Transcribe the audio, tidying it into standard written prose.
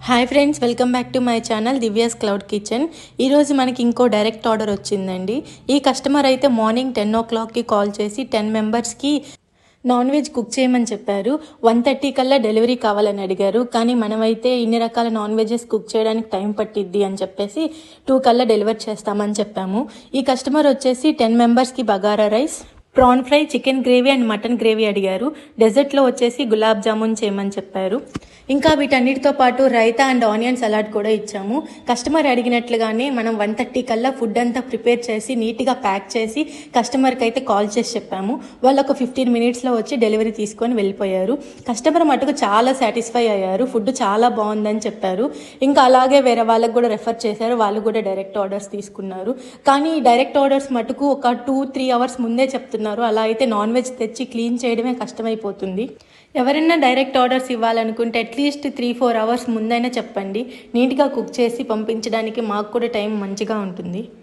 Hi friends, welcome back to my channel Divya's cloud kitchen. ఈరోజు మనకి ఇంకో డైరెక్ట్ ఆర్డర్ వచ్చిందండి. ఈ కస్టమర్ అయితే మార్నింగ్ 10 o'clockకి కాల్ చేసి 10 మెంబర్స్కి నాన్ వెజ్ కుక్ చేయమని చెప్పారు. 1:30 కల్లా డెలివరీ కావాలని అడిగారు. కానీ మనమైతే ఇన్ని రకాల నాన్ వెజెస్ కుక్ చేయడానికి టైం పట్టిద్ది అని చెప్పేసి 2 కల్లా డెలివర్ చేస్తామని చెప్పాము. ఈ కస్టమర్ వచ్చేసి 10 మెంబర్స్కి bagara rice, prawn fry, chicken gravy and mutton gravy అడిగారు. డెజర్ట్లో వచ్చేసి గులాబ్ జామున్ చేయమని చెప్పారు. ఇంకా వీటన్నిటితో పాటు రైతా అండ్ ఆనియన్ సలాడ్ కూడా ఇచ్చాము. కస్టమర్ అడిగినట్లుగానే మనం 1:30 కల్లా ఫుడ్ అంతా ప్రిపేర్ చేసి నీట్గా ప్యాక్ చేసి కస్టమర్కి అయితే కాల్ చేసి చెప్పాము. వాళ్ళు ఒక 15 మినిట్స్లో వచ్చి డెలివరీ తీసుకొని వెళ్ళిపోయారు. కస్టమర్ మటుకు చాలా సాటిస్ఫై అయ్యారు. ఫుడ్ చాలా బాగుందని చెప్పారు. ఇంకా అలాగే వేరే వాళ్ళకు కూడా రెఫర్ చేశారు. వాళ్ళు కూడా డైరెక్ట్ ఆర్డర్స్ తీసుకున్నారు. కానీ డైరెక్ట్ ఆర్డర్స్ మటుకు ఒక 2-3 అవర్స్ ముందే చెప్తున్నారు. అలా అయితే నాన్ వెజ్ తెచ్చి క్లీన్ చేయడమే కష్టమైపోతుంది. ఎవరైనా డైరెక్ట్ ఆర్డర్స్ ఇవ్వాలనుకుంటే అట్లీస్ట్ 3-4 అవర్స్ ముందైనా చెప్పండి. నీట్గా కుక్ చేసి పంపించడానికి మాకు కూడా టైం మంచిగా ఉంటుంది.